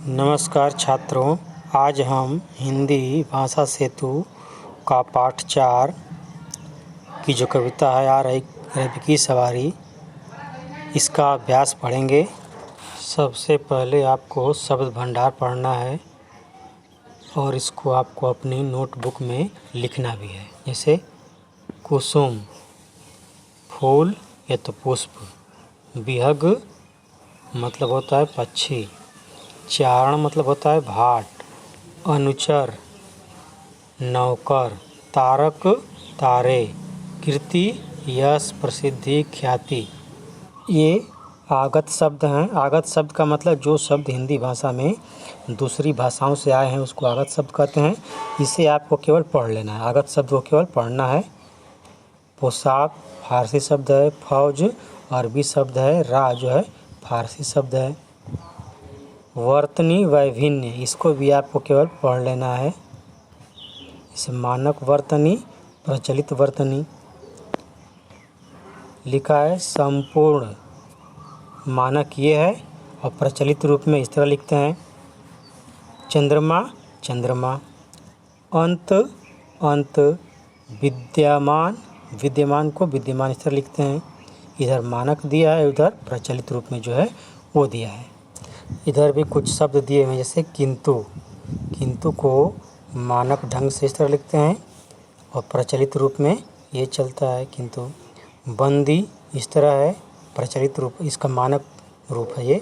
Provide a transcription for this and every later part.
नमस्कार छात्रों, आज हम हिंदी भाषा सेतु का पाठ 4 की जो कविता है आ रही रवि की सवारी, इसका अभ्यास पढ़ेंगे। सबसे पहले आपको शब्द भंडार पढ़ना है और इसको आपको अपनी नोटबुक में लिखना भी है। जैसे कुसुम फूल या तो पुष्प, विहग मतलब होता है पक्षी, चारण मतलब होता है भाट, अनुचर नौकर, तारक तारे, कीर्ति यश प्रसिद्धि ख्याति। ये आगत शब्द हैं। आगत शब्द का मतलब जो शब्द हिंदी भाषा में दूसरी भाषाओं से आए हैं उसको आगत शब्द कहते हैं। इसे आपको केवल पढ़ लेना है, आगत शब्द को केवल पढ़ना है। पोशाक फारसी शब्द है, फौज अरबी शब्द है, राह जो है फारसी शब्द है। वर्तनी वैभिन्य, इसको भी आपको केवल पढ़ लेना है। इसे मानक वर्तनी प्रचलित वर्तनी लिखा है। संपूर्ण मानक ये है और प्रचलित रूप में इस तरह लिखते हैं। चंद्रमा चंद्रमा, अंत अंत, विद्यमान विद्यमान को विद्यमान इस तरह लिखते हैं। इधर मानक दिया है, उधर प्रचलित रूप में जो है वो दिया है। इधर भी कुछ शब्द दिए हैं, जैसे किंतु, किंतु को मानक ढंग से इस तरह लिखते हैं और प्रचलित रूप में ये चलता है किंतु। बंदी इस तरह है, प्रचलित रूप इसका मानक रूप है ये,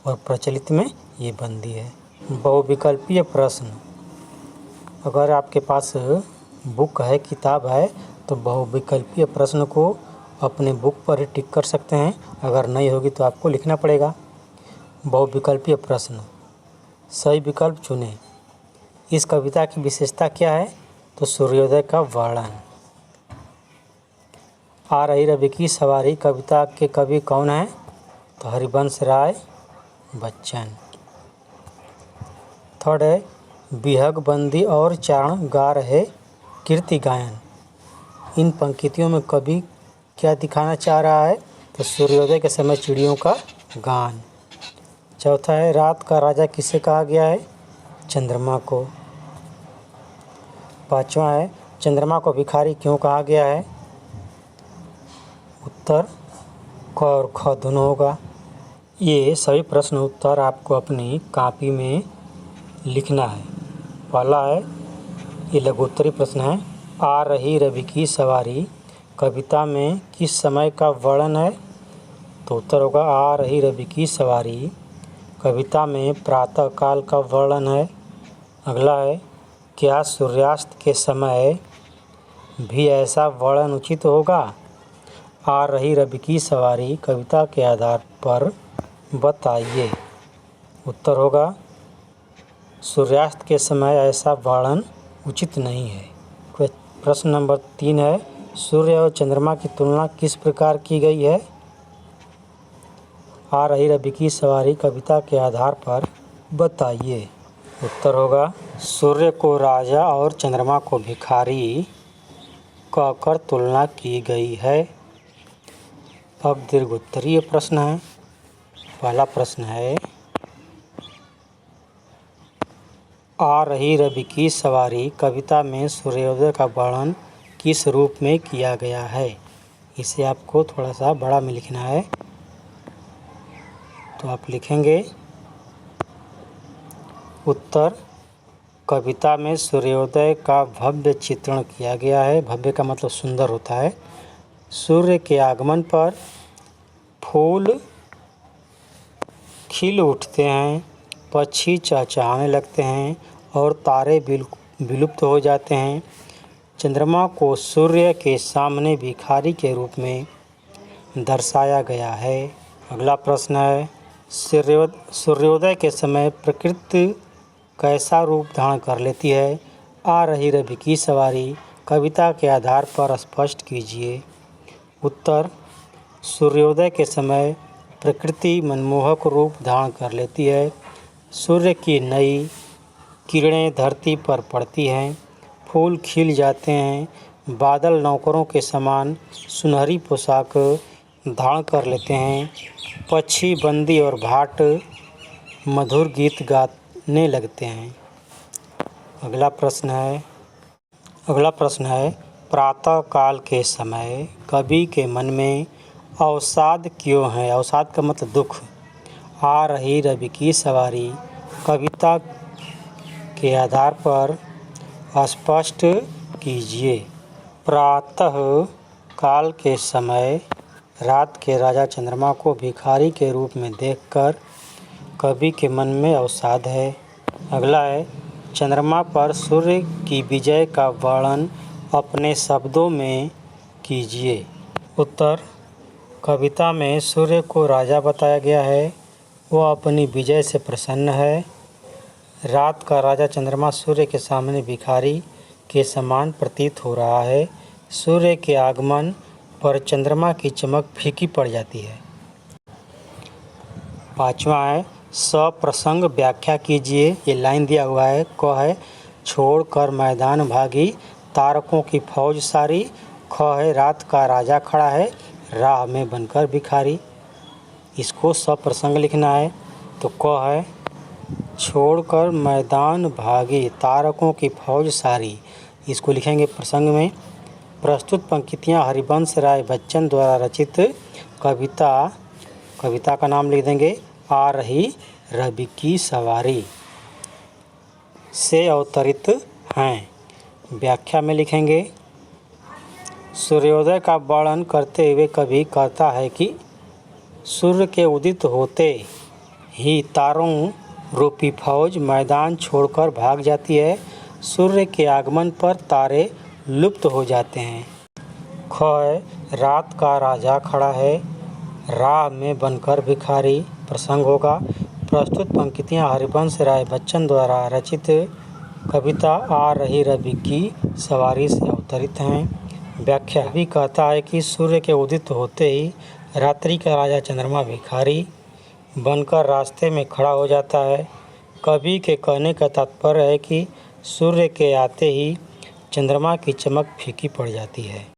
और प्रचलित में ये बंदी है। बहुविकल्पीय प्रश्न, अगर आपके पास बुक है, किताब है, तो बहुविकल्पीय प्रश्न को अपने बुक पर ही टिक कर सकते हैं। अगर नहीं होगी तो आपको लिखना पड़ेगा। बहुविकल्पीय प्रश्न, सही विकल्प चुनें। इस कविता की विशेषता क्या है? तो सूर्योदय का वर्णन। आ रही रवि की सवारी कविता के कवि कौन हैं? तो हरिवंश राय बच्चन। थर्ड है, विहग बंदी और चारण गा रहे कीर्ति गायन। इन पंक्तियों में कवि क्या दिखाना चाह रहा है? तो सूर्योदय के समय चिड़ियों का गान। चौथा है, रात का राजा किसे कहा गया है? चंद्रमा को। पांचवा है, चंद्रमा को भिखारी क्यों कहा गया है? उत्तर क और ख दोनों होगा। ये सभी प्रश्न उत्तर आपको अपनी कॉपी में लिखना है। पहला है, ये लघुत्तरी प्रश्न है। आ रही रवि की सवारी कविता में किस समय का वर्णन है? तो उत्तर होगा आ रही रवि की सवारी कविता में प्रातः काल का वर्णन है। अगला है, क्या सूर्यास्त के समय भी ऐसा वर्णन उचित होगा? आ रही रवि की सवारी कविता के आधार पर बताइए। उत्तर होगा सूर्यास्त के समय ऐसा वर्णन उचित नहीं है। प्रश्न नंबर 3 है, सूर्य और चंद्रमा की तुलना किस प्रकार की गई है? आ रही रवि की सवारी कविता के आधार पर बताइए। उत्तर होगा सूर्य को राजा और चंद्रमा को भिखारी कहकर तुलना की गई है। अब दीर्घोत्तरीय प्रश्न है। पहला प्रश्न है, आ रही रवि की सवारी कविता में सूर्योदय का वर्णन किस रूप में किया गया है? इसे आपको थोड़ा सा बड़ा में लिखना है, तो आप लिखेंगे उत्तर, कविता में सूर्योदय का भव्य चित्रण किया गया है। भव्य का मतलब सुंदर होता है। सूर्य के आगमन पर फूल खिल उठते हैं, पक्षी चहचहाने लगते हैं और तारे विलुप्त हो जाते हैं। चंद्रमा को सूर्य के सामने भिखारी के रूप में दर्शाया गया है। अगला प्रश्न है, सूर्योदय के समय प्रकृति कैसा रूप धारण कर लेती है? आ रही रवि की सवारी कविता के आधार पर स्पष्ट कीजिए। उत्तर, सूर्योदय के समय प्रकृति मनमोहक रूप धारण कर लेती है। सूर्य की नई किरणें धरती पर पड़ती हैं, फूल खिल जाते हैं, बादल नौकरों के समान सुनहरी पोशाक धारण कर लेते हैं, पक्षी बंदी और भाट मधुर गीत गाने लगते हैं। अगला प्रश्न है प्रातः काल के समय कवि के मन में अवसाद क्यों है? अवसाद का मतलब दुख। आ रही रवि की सवारी कविता के आधार पर स्पष्ट कीजिए। प्रातः काल के समय रात के राजा चंद्रमा को भिखारी के रूप में देखकर कवि के मन में अवसाद है। अगला है चंद्रमा पर सूर्य की विजय का वर्णन अपने शब्दों में कीजिए। उत्तर कविता में सूर्य को राजा बताया गया है, वह अपनी विजय से प्रसन्न है। रात का राजा चंद्रमा सूर्य के सामने भिखारी के समान प्रतीत हो रहा है। सूर्य के आगमन पर चंद्रमा की चमक फीकी पड़ जाती है। पांचवा है सप्रसंग व्याख्या कीजिए। ये लाइन दिया हुआ है, क है छोड़कर मैदान भागी तारकों की फौज सारी। ख है रात का राजा खड़ा है राह में बनकर भिखारी। इसको सप्रसंग लिखना है तो क है छोड़कर मैदान भागी तारकों की फौज सारी। इसको लिखेंगे प्रसंग में। प्रस्तुत पंक्तियाँ हरिवंश राय बच्चन द्वारा रचित कविता का नाम लिख देंगे आ रही रवि की सवारी से अवतरित हैं। व्याख्या में लिखेंगे सूर्योदय का वर्णन करते हुए कवि कहता है कि सूर्य के उदित होते ही तारों रूपी फौज मैदान छोड़कर भाग जाती है। सूर्य के आगमन पर तारे लुप्त हो जाते हैं। ख है रात का राजा खड़ा है राह में बनकर भिखारी। प्रसंग होगा प्रस्तुत पंक्तियाँ हरिवंश राय बच्चन द्वारा रचित कविता आ रही रवि की सवारी से अवतरित हैं। व्याख्या भी कहता है कि सूर्य के उदित होते ही रात्रि का राजा चंद्रमा भिखारी बनकर रास्ते में खड़ा हो जाता है। कवि के कहने का तात्पर्य है कि सूर्य के आते ही चंद्रमा की चमक फीकी पड़ जाती है।